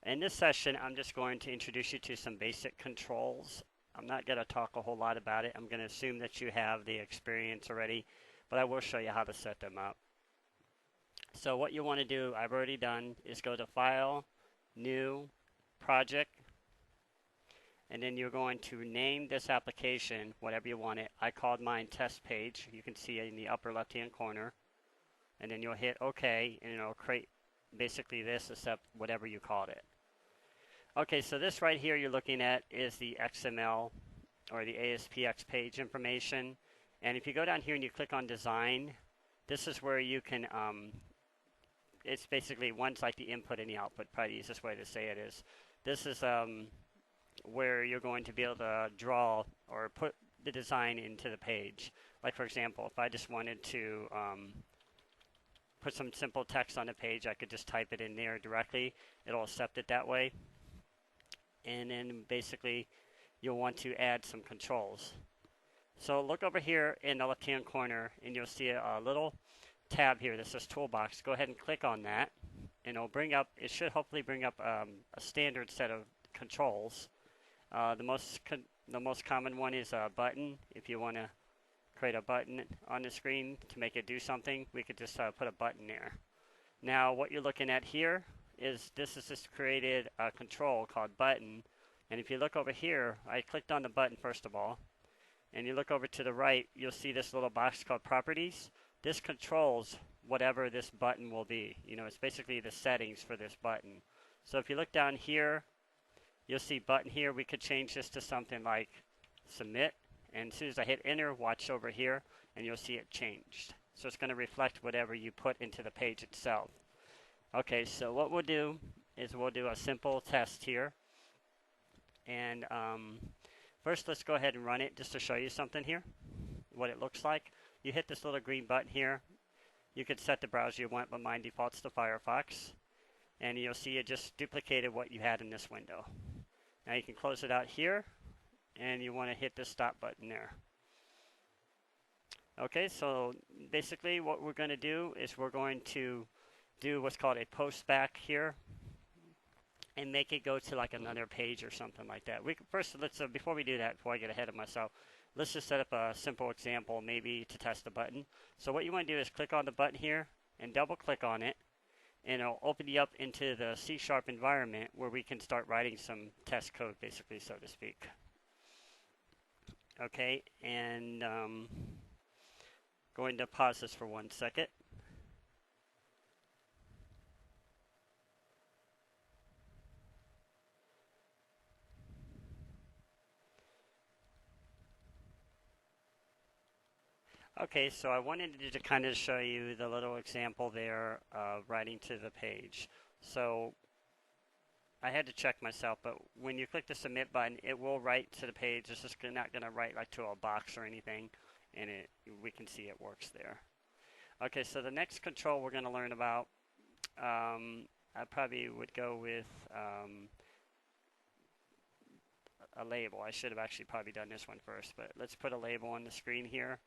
In this session, I'm just going to introduce you to some basic controls. I'm not going to talk a whole lot about it. I'm going to assume that you have the experience already, but I will show you how to set them up. So what you want to do, I've already done, is go to File, New, Project, and then you're going to name this application whatever you want it. I called mine Test Page. You can see it in the upper left-hand corner. And then you'll hit OK, and it'll create basically this except whatever you called it. Okay, so this right here you're looking at is the XML or the ASPX page information. And if you go down here and you click on Design, this is where you can, it's basically one's like the input and the output, probably the easiest way to say it is. This is where you're going to be able to draw or put the design into the page. Like for example, if I just wanted to put some simple text on the page, I could just type it in there directly. It'll accept it that way. And then basically you'll want to add some controls. So look over here in the left hand corner and you'll see a little tab here that says Toolbox. Go ahead and click on that and it'll bring up, it should hopefully bring up a standard set of controls. The most common one is a button. If you want to create a button on the screen to make it do something, we could just put a button there. Now what you're looking at here is this has just created a control called button, and if you look over here, I clicked on the button first of all, and you look over to the right, you'll see this little box called properties. This controls whatever this button will be. You know, it's basically the settings for this button. So if you look down here, you'll see button here. We could change this to something like submit, and as soon as I hit enter, watch over here and you'll see it changed. So it's going to reflect whatever you put into the page itself. Okay, so what we'll do is we'll do a simple test here. And first let's go ahead and run it just to show you something here, what it looks like. You hit this little green button here. You could set the browser you want, but mine defaults to Firefox. And you'll see it just duplicated what you had in this window. Now you can close it out here, and you want to hit the stop button there. Okay, so basically what we're going to do is we're going to do what's called a post back here and make it go to like another page or something like that. First, let's before we do that, before I get ahead of myself, let's just set up a simple example maybe to test the button. So what you want to do is click on the button here and double click on it, and it'll open you up into the C# environment where we can start writing some test code basically, so to speak. Okay, and going to pause this for 1 second. Okay, so I wanted to kind of show you the little example there of writing to the page. So I had to check myself, but when you click the submit button, it will write to the page. It's just not going to write like to a box or anything, and we can see it works there. Okay, so the next control we're going to learn about, I probably would go with a label. I should have actually probably done this one first, but let's put a label on the screen here.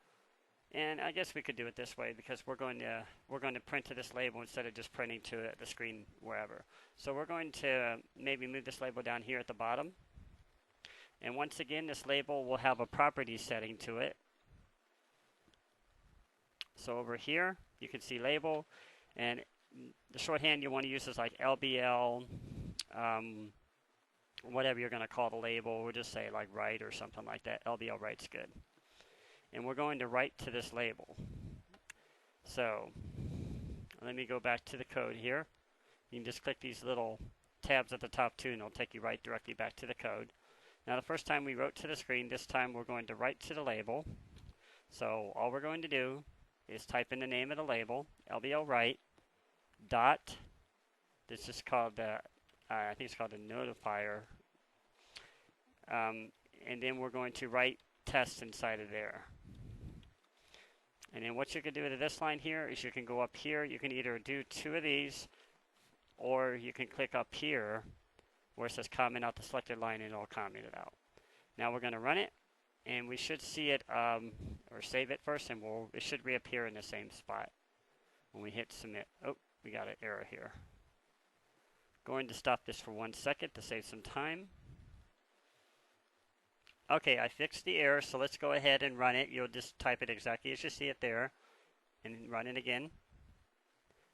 And I guess we could do it this way because we're going to print to this label instead of just printing to the screen wherever. So we're going to maybe move this label down here at the bottom. And once again, this label will have a property setting to it. So over here, you can see label, and the shorthand you want to use is like LBL, whatever you're going to call the label. We'll just say like write or something like that. LBL write's good. And we're going to write to this label. So let me go back to the code here. You can just click these little tabs at the top too, and it'll take you right directly back to the code. Now the first time we wrote to the screen, this time we're going to write to the label. So all we're going to do is type in the name of the label, LBL write, dot, this is called the, I think it's called the notifier, and then we're going to write test inside of there. And then what you can do to this line here is you can go up here. You can either do 2 of these, or you can click up here where it says comment out the selected line, and it'll comment it out. Now we're going to run it, and we should see it, or save it first, and it should reappear in the same spot when we hit submit. Oh, we got an error here. Going to stop this for 1 second to save some time. Okay, I fixed the error, so let's go ahead and run it. You'll just type it exactly as you see it there and run it again.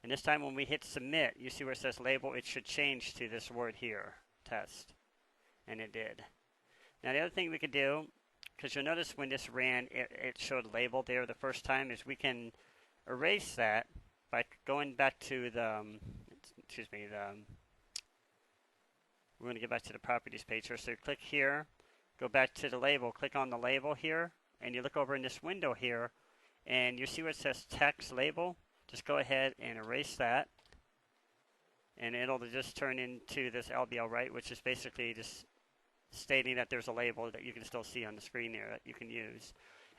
And this time when we hit submit, you see where it says label, it should change to this word here, test. And it did. Now the other thing we could do, because you'll notice when this ran, it showed label there the first time, is we can erase that by going back to the, we're going to get back to the properties page here. So you click here, go back to the label, click on the label here, and you look over in this window here, and you see where it says text label. Just go ahead and erase that, and it'll just turn into this LBL right, which is basically just stating that there's a label that you can still see on the screen there that you can use.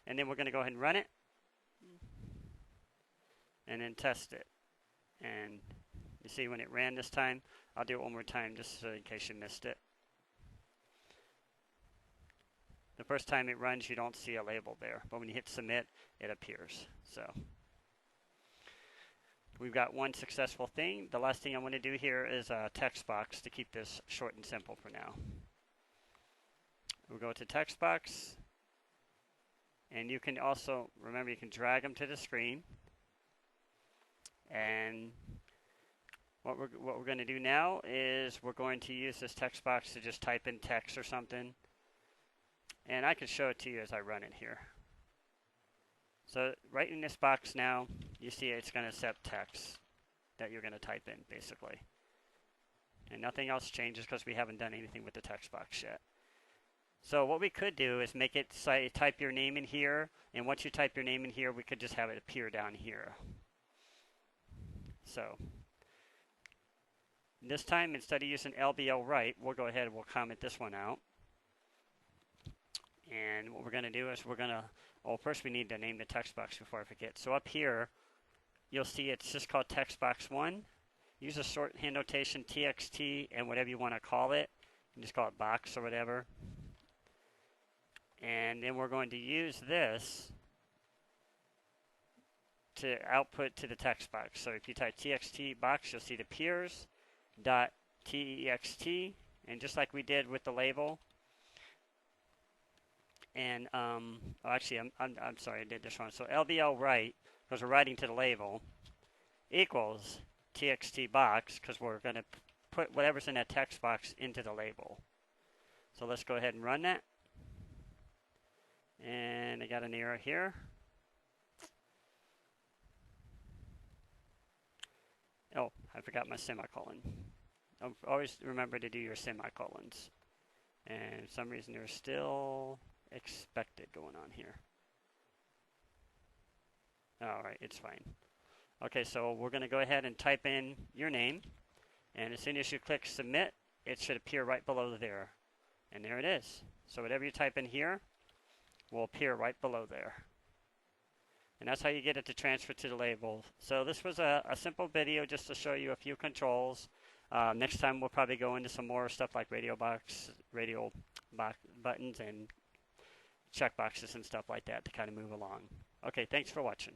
And then we're going to go ahead and run it, and then test it. And you see when it ran this time, I'll do it one more time just so in case you missed it. The first time it runs, you don't see a label there, but when you hit submit, it appears. So we've got one successful thing. The last thing I want to do here is a text box to keep this short and simple for now. We'll go to text box, and you can also, remember, you can drag them to the screen. And what we're going to do now is we're going to use this text box to just type in text or something. And I can show it to you as I run it here. So right in this box now, you see it's going to accept text that you're going to type in, basically. And nothing else changes because we haven't done anything with the text box yet. So what we could do is make it say type your name in here, and once you type your name in here, we could just have it appear down here. So this time, instead of using LBL right, we'll go ahead and we'll comment this one out. And what we're going to do is we're going to, well, first we need to name the text box before I forget. So up here, you'll see it's just called text box 1. Use a shorthand notation TXT and whatever you want to call it. You can just call it box or whatever. And then we're going to use this to output to the text box. So if you type TXT box, you'll see it appears .text, and just like we did with the label. And actually, I'm sorry, I did this wrong. So LBL right, because we're writing to the label, equals TXT box, because we're going to put whatever's in that text box into the label. So let's go ahead and run that. And I got an error here. Oh, I forgot my semicolon. Always remember to do your semicolons. And for some reason there's still expected going on here. Alright, it's fine. Okay, so we're going to go ahead and type in your name. And as soon as you click submit, it should appear right below there. And there it is. So whatever you type in here will appear right below there. And that's how you get it to transfer to the label. So this was a simple video just to show you a few controls. Next time we'll probably go into some more stuff like radio box buttons and check boxes and stuff like that to kind of move along. Okay, thanks for watching.